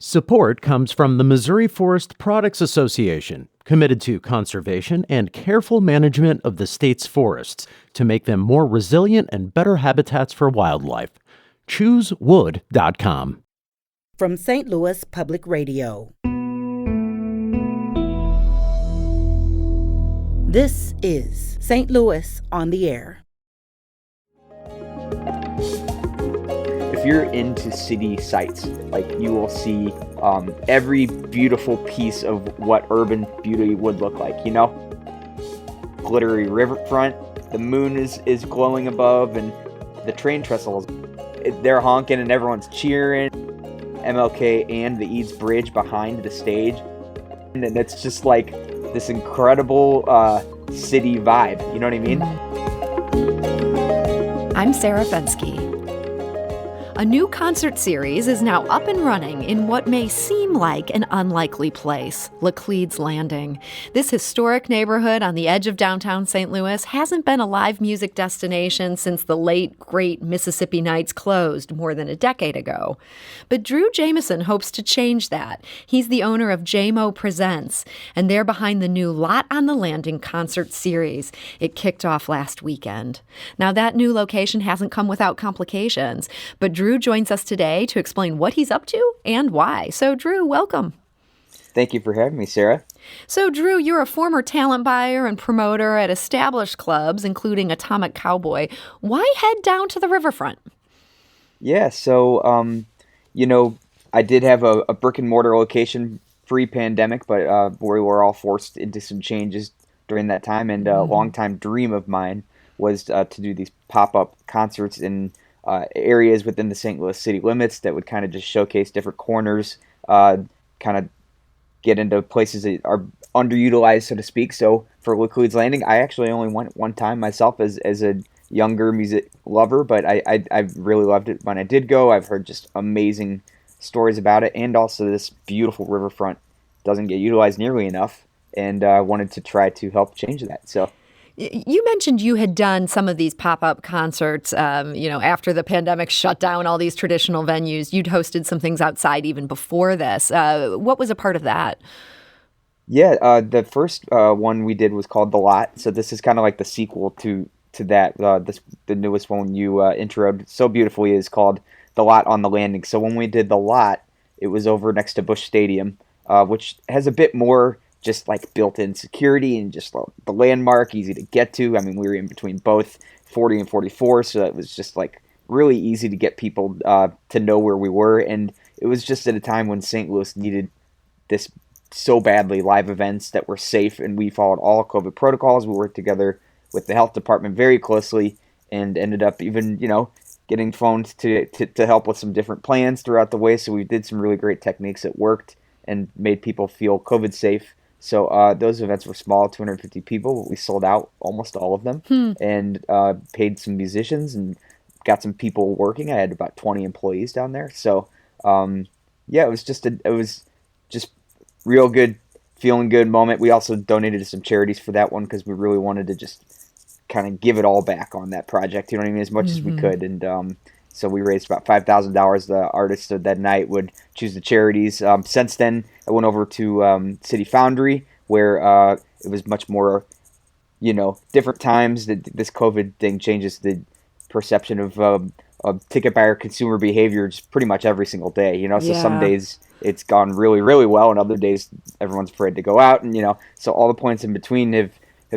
Support comes from the Missouri Forest Products Association, committed to conservation and careful management of the state's forests to make them more resilient and better habitats for wildlife. ChooseWood.com. From St. Louis Public Radio. This is St. Louis on the Air. If you're into city sites, you will see every beautiful piece of what urban beauty would look like, glittery riverfront, the moon is glowing above, and the train trestles, they're honking and everyone's cheering. MLK and the Eads Bridge behind the stage, and it's just like this incredible city vibe, you know what I mean? I'm Sarah Fensky. A new concert series is now up and running in what may seem like an unlikely place, Laclede's Landing. This historic neighborhood on the edge of downtown St. Louis hasn't been a live music destination since the late, great Mississippi Nights closed more than a decade ago. But Drew Jameson hopes to change that. He's the owner of Jamo Presents, and they're behind the new Lot on the Landing concert series. It kicked off last weekend. Now, that new location hasn't come without complications, but Drew joins us today to explain what he's up to and why. So, Drew, welcome. Thank you for having me, Sarah. So, Drew, you're a former talent buyer and promoter at established clubs, including Atomic Cowboy. Why head down to the Riverfront? Yeah, so, I did have a brick-and-mortar location pre-pandemic, but we were all forced into some changes during that time, and a longtime dream of mine was to do these pop-up concerts in areas within the St. Louis city limits that would kind of just showcase different corners, kind of get into places that are underutilized, so to speak. So for Laclede's Landing, I actually only went one time myself as a younger music lover, but I really loved it when I did go. I've heard just amazing stories about it, and also this beautiful riverfront doesn't get utilized nearly enough, and I wanted to try to help change that. So. You mentioned you had done some of these pop-up concerts, after the pandemic shut down all these traditional venues. You'd hosted some things outside even before this. What was a part of that? Yeah, the first one we did was called The Lot. So this is kind of like the sequel to that. The newest one you introed so beautifully is called The Lot on the Landing. So when we did The Lot, it was over next to Busch Stadium, which has a bit more just like built-in security and just the landmark, easy to get to. I mean, we were in between both 40 and 44, so it was just like really easy to get people to know where we were. And it was just at a time when St. Louis needed this so badly, live events that were safe, and we followed all COVID protocols. We worked together with the health department very closely and ended up even, getting phoned to help with some different plans throughout the way. So we did some really great techniques that worked and made people feel COVID safe. So those events were small, 250 people, but we sold out almost all of them and paid some musicians and got some people working. I had about 20 employees down there. So, it was just real good, feeling good moment. We also donated to some charities for that one because we really wanted to just kind of give it all back on that project, you know what I mean, as much as we could. And so we raised about $5,000. The artists of that night would choose the charities. Since then, I went over to City Foundry, where it was much more, different times. This COVID thing changes the perception of ticket buyer consumer behavior just pretty much every single day. So some days it's gone really, really well, and other days everyone's afraid to go out. And, so all the points in between have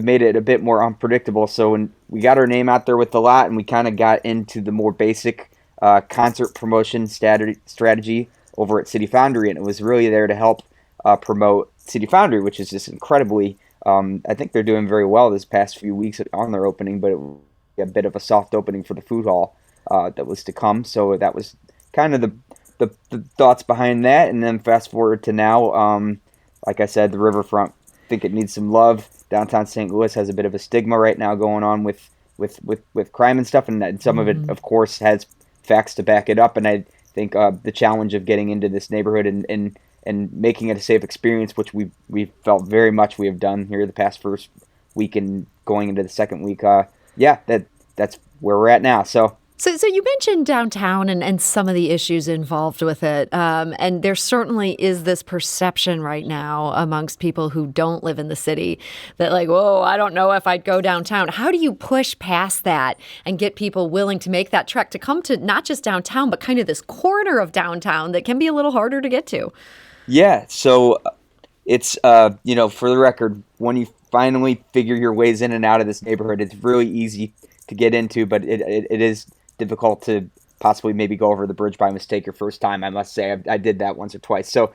made it a bit more unpredictable. So when we got our name out there with The Lot, and we kind of got into the more basic concert promotion strategy over at City Foundry, and it was really there to help promote City Foundry, which is just incredibly, I think they're doing very well this past few weeks on their opening, but it was a bit of a soft opening for the food hall that was to come. So that was kind of the thoughts behind that. And then fast forward to now, like I said, the Riverfront, I think it needs some love. Downtown St. Louis has a bit of a stigma right now going on with crime and stuff, and some of it, of course, has facts to back it up. And I think the challenge of getting into this neighborhood and making it a safe experience, which we felt very much we have done here the past first week and going into the second week. That's where we're at now. So So you mentioned downtown and some of the issues involved with it. And there certainly is this perception right now amongst people who don't live in the city that like, whoa, I don't know if I'd go downtown. How do you push past that and get people willing to make that trek to come to not just downtown, but kind of this corner of downtown that can be a little harder to get to? Yeah, so it's, for the record, when you finally figure your ways in and out of this neighborhood, it's really easy to get into, but it is difficult to possibly maybe go over the bridge by mistake your first time. I must say I did that once or twice. So,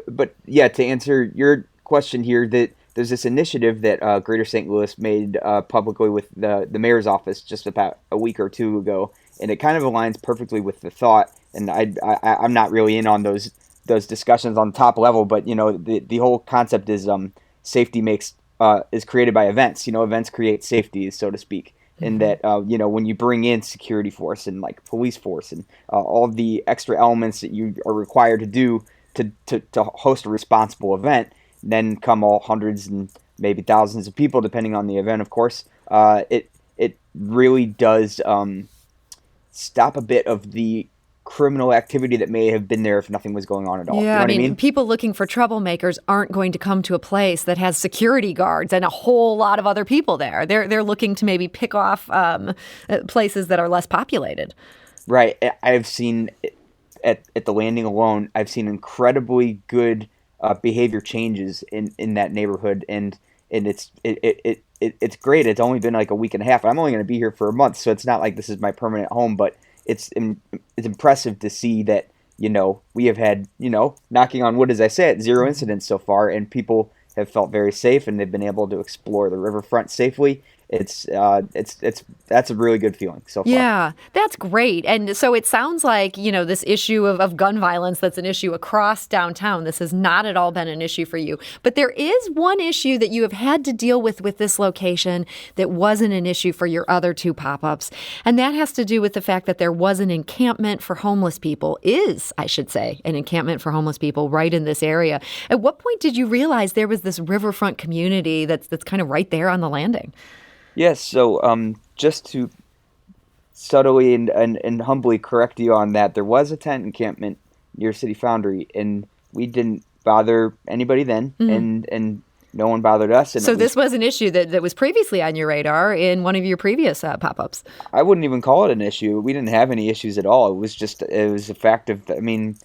but yeah, to answer your question here, that there's this initiative that Greater St. Louis made publicly with the mayor's office just about a week or two ago, and it kind of aligns perfectly with the thought. And I'm not really in on those discussions on the top level, but the whole concept is safety is created by events. Events create safety, so to speak. In that, when you bring in security force and like police force and all of the extra elements that you are required to do to host a responsible event, then come all hundreds and maybe thousands of people, depending on the event, of course. It really does stop a bit of the criminal activity that may have been there if nothing was going on at all. Yeah, You know what I mean? people looking for troublemakers aren't going to come to a place that has security guards and a whole lot of other people there. They're looking to maybe pick off places that are less populated. Right. I've seen at the landing alone, I've seen incredibly good behavior changes in that neighborhood, and it's great. It's only been like a week and a half. I'm only going to be here for a month, so it's not like this is my permanent home, but it's impressive to see that, we have had, knocking on wood, as I said, 0 incidents so far, and people have felt very safe, and they've been able to explore the riverfront safely. That's a really good feeling so far. Yeah, that's great. And so it sounds like, this issue of gun violence that's an issue across downtown. This has not at all been an issue for you. But there is one issue that you have had to deal with this location that wasn't an issue for your other two pop-ups. And that has to do with the fact that there was an encampment for homeless people, I should say, an encampment for homeless people right in this area. At what point did you realize there was this riverfront community that's kind of right there on the landing? Yes, so just to subtly and humbly correct you on that, there was a tent encampment near City Foundry, and we didn't bother anybody then, and no one bothered us. And so this was an issue that was previously on your radar in one of your previous pop-ups. I wouldn't even call it an issue. We didn't have any issues at all. It was a fact of, the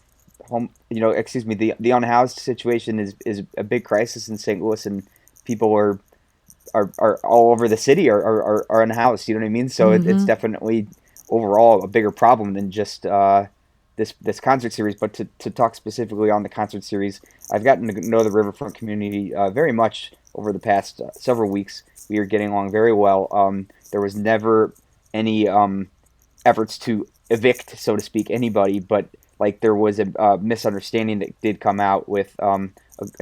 unhoused situation is a big crisis in St. Louis, and people are all over the city are unhoused. You know what I mean? So it's definitely overall a bigger problem than just this concert series. But to talk specifically on the concert series, I've gotten to know the Riverfront community very much over the past several weeks. We are getting along very well. There was never any efforts to evict, so to speak, anybody, but like there was a misunderstanding that did come out with an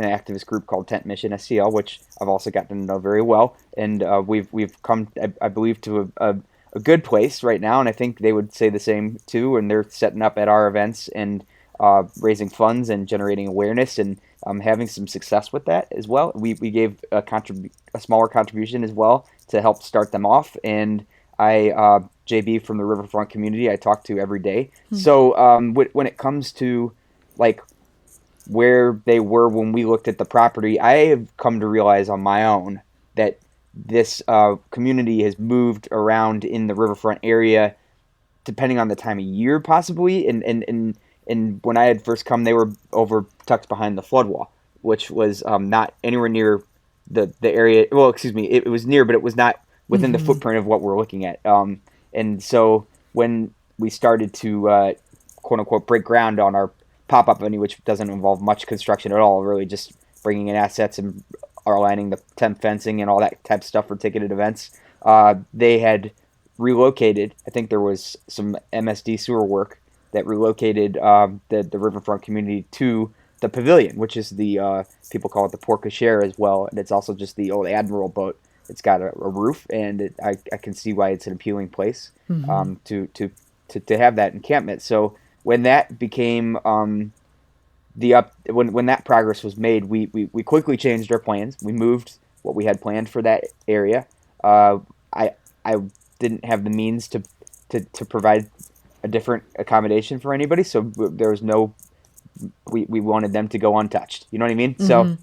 activist group called Tent Mission SCL, which I've also gotten to know very well, and we've come, I believe, to a good place right now, and I think they would say the same too. And they're setting up at our events and raising funds and generating awareness and having some success with that as well. We gave a smaller contribution as well to help start them off, and JB from the Riverfront community I talk to every day. So when it comes to like where they were when we looked at the property, I have come to realize on my own that this community has moved around in the Riverfront area depending on the time of year possibly. And when I had first come, they were over tucked behind the flood wall, which was not anywhere near the area. Well, excuse me, it was near, but it was not within the footprint of what we're looking at. And so when we started to quote unquote break ground on our pop-up venue, which doesn't involve much construction at all, really just bringing in assets and aligning the temp fencing and all that type of stuff for ticketed events, they had relocated. I think there was some MSD sewer work that relocated the Riverfront community to the pavilion, which is the people call it the Port Cochere as well, and it's also just the old Admiral boat. It's got a roof, and I can see why it's an appealing place to have that encampment. So when that became when that progress was made, we quickly changed our plans. We moved what we had planned for that area. I didn't have the means to to provide a different accommodation for anybody. So there was no, we wanted them to go untouched. You know what I mean? So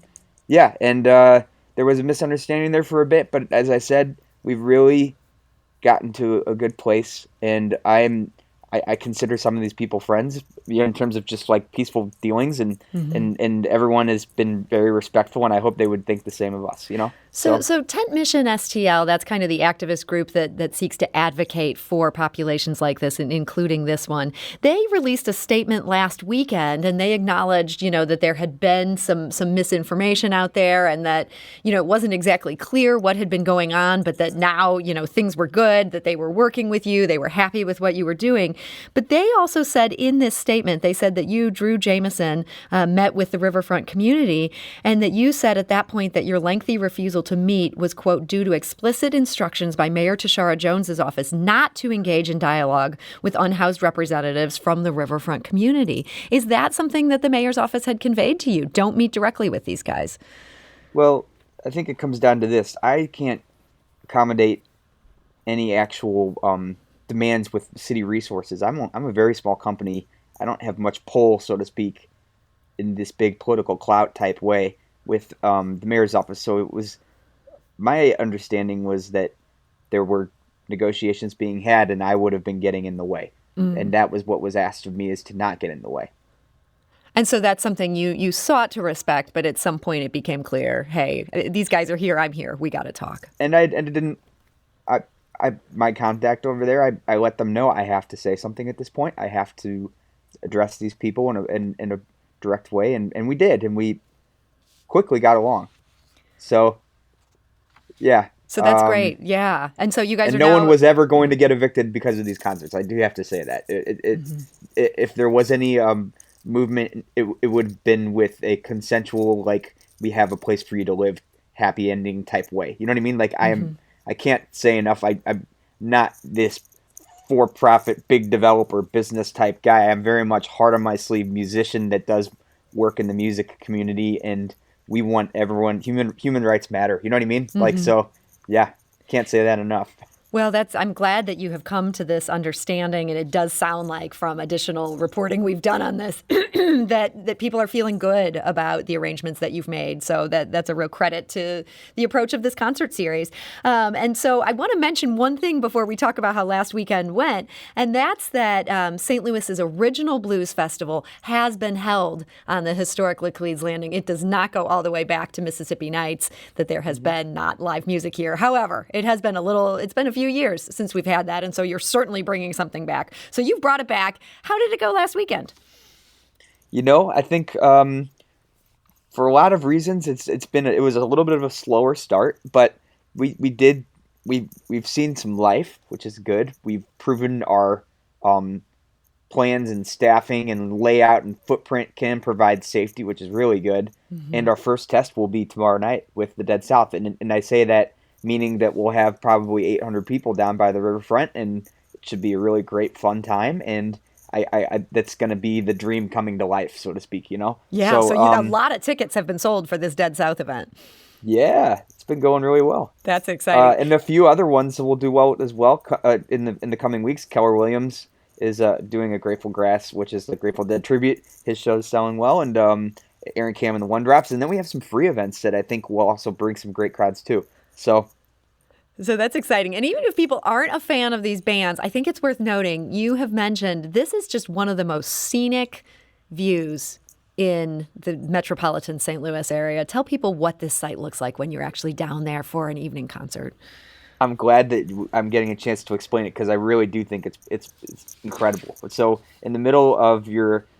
yeah, and there was a misunderstanding there for a bit, but as I said, we've really gotten to a good place, and I consider some of these people friends, in terms of just like peaceful dealings, and everyone has been very respectful, and I hope they would think the same of us, So Tent Mission STL, that's kind of the activist group that seeks to advocate for populations like this, and including this one. They released a statement last weekend, and they acknowledged, that there had been some misinformation out there, and that, it wasn't exactly clear what had been going on, but that now, things were good, that they were working with you, they were happy with what you were doing. But they also said in this statement, they said that you, Drew Jameson, met with the Riverfront community, and that you said at that point that your lengthy refusal to meet was, quote, due to explicit instructions by Mayor Tashara Jones's office not to engage in dialogue with unhoused representatives from the Riverfront community. Is that something that the mayor's office had conveyed to you? Don't meet directly with these guys. Well, I think it comes down to this. I can't accommodate any actual demands with city resources. I'm a very small company. I don't have much pull, so to speak, in this big political clout type way with the mayor's office. So it was, my understanding was that there were negotiations being had, and I would have been getting in the way. And that was what was asked of me, is to not get in the way. And so that's something you sought to respect, but at some point it became clear, hey, these guys are here, I'm here, we got to talk. And my contact over there, I let them know I have to say something at this point. I have to address these people in a direct way, and we did, and we quickly got along. So, yeah. So that's great, yeah. And so you guys and are no now... one was ever going to get evicted because of these concerts. I do have to say that. If there was any movement, it would have been with a consensual, like, we have a place for you to live, happy ending type way. You know what I mean? Like, I can't say enough. I'm not this for-profit, big developer, business type guy. I'm very much heart on my sleeve musician that does work in the music community, and we want everyone, human rights matter. You know what I mean? Like, so, yeah, can't say that enough. Well, I'm glad that you have come to this understanding, and it does sound like, from additional reporting we've done on this, that people are feeling good about the arrangements that you've made. So that's a real credit to the approach of this concert series. And so I want to mention one thing before we talk about how last weekend went, and that's that St. Louis's original blues festival has been held on the historic Laclede's Landing. It does not go all the way back to Mississippi Nights, that there has been not live music here. However, it's been a few years since we've had that, and so you're certainly bringing something back. So you've brought it back. How did it go last weekend? I think for a lot of reasons, it was a little bit of a slower start, but we've seen some life, which is good. We've proven our plans and staffing and layout and footprint can provide safety, which is really good. And our first test will be tomorrow night with the Dead South, and I say that meaning that we'll have probably 800 people down by the riverfront, and it should be a really great, fun time. And I that's going to be the dream coming to life, so to speak, Yeah, so a lot of tickets have been sold for this Dead South event. Yeah, it's been going really well. That's exciting. And a few other ones will do well as well in the coming weeks. Keller Williams is doing a Grateful Grass, which is the Grateful Dead tribute. His show's selling well, and Aaron Cam and the One Drops. And then we have some free events that I think will also bring some great crowds too. So that's exciting. And even if people aren't a fan of these bands, I think it's worth noting, you have mentioned this is just one of the most scenic views in the metropolitan St. Louis area. Tell people what this site looks like when you're actually down there for an evening concert. I'm glad that I'm getting a chance to explain it, because I really do think it's incredible. So in the middle of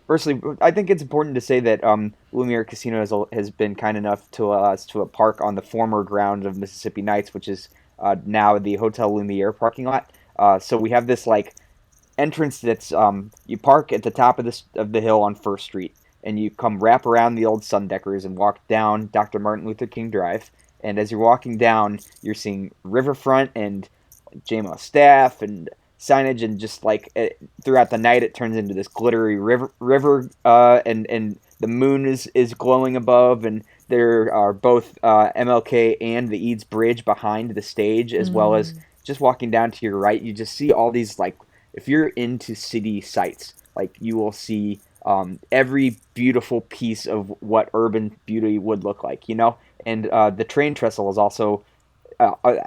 firstly, I think it's important to say that Lumiere Casino has been kind enough to allow us to a park on the former grounds of Mississippi Nights, which is now the Hotel Lumiere parking lot. So we have this like entrance that's you park at the top of the hill on First Street, and you come wrap around the old Sundeckers and walk down Dr. Martin Luther King Drive. And as you're walking down, you're seeing Riverfront and Jamo staff and signage, and just like throughout the night, it turns into this glittery river, and the moon is glowing above, and there are both MLK and the Eads Bridge behind the stage, as well as just walking down to your right, you just see all these like if you're into city sites, like you will see every beautiful piece of what urban beauty would look like, And the train trestle is also. I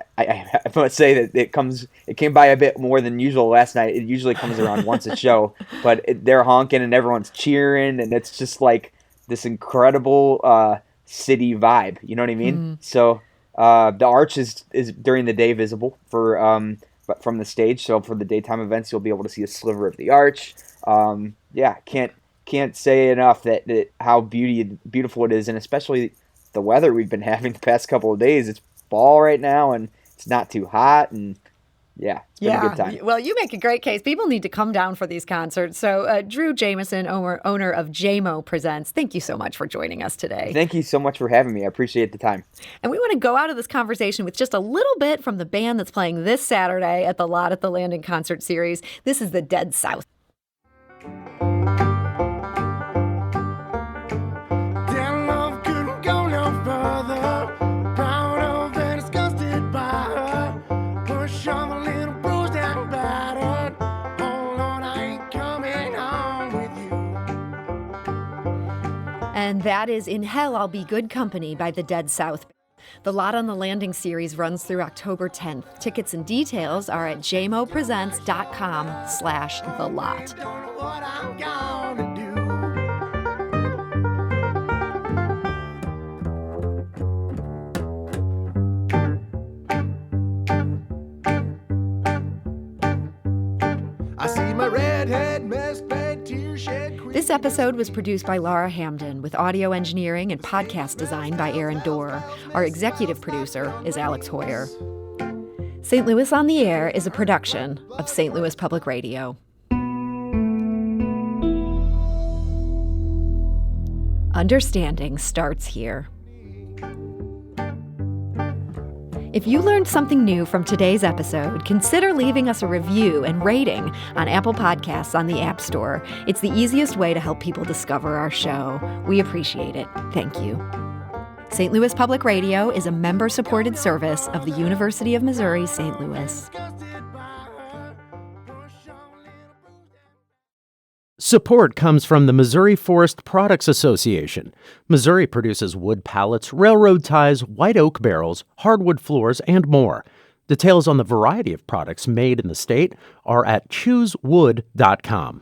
must say that it came by a bit more than usual last night. It usually comes around once a show, but they're honking and everyone's cheering, and it's just like this incredible city vibe. You know what I mean? So the arch is during the day visible but from the stage. So for the daytime events, you'll be able to see a sliver of the arch. Can't say enough that how beautiful it is, and especially the weather we've been having the past couple of days. It's fall right now, and it's not too hot, and it's been a good time. Well, you make a great case. People need to come down for these concerts. So Drew Jameson, owner of Jamo Presents, thank you so much for joining us today. Thank you so much for having me. I appreciate the time. And we want to go out of this conversation with just a little bit from the band that's playing this Saturday at the Lot at the Landing concert series. This is the Dead South. And that is In Hell I'll Be Good Company by the Dead South. The Lot on the Landing series runs through October 10th. Tickets and details are at jamopresents.com/the lot. I see my redhead masked bag tear shed. This episode was produced by Laura Hamden with audio engineering and podcast design by Aaron Dorr. Our executive producer is Alex Hoyer. St. Louis on the Air is a production of St. Louis Public Radio. Understanding starts here. If you learned something new from today's episode, consider leaving us a review and rating on Apple Podcasts on the App Store. It's the easiest way to help people discover our show. We appreciate it. Thank you. St. Louis Public Radio is a member-supported service of the University of Missouri, St. Louis. Support comes from the Missouri Forest Products Association. Missouri produces wood pallets, railroad ties, white oak barrels, hardwood floors, and more. Details on the variety of products made in the state are at choosewood.com.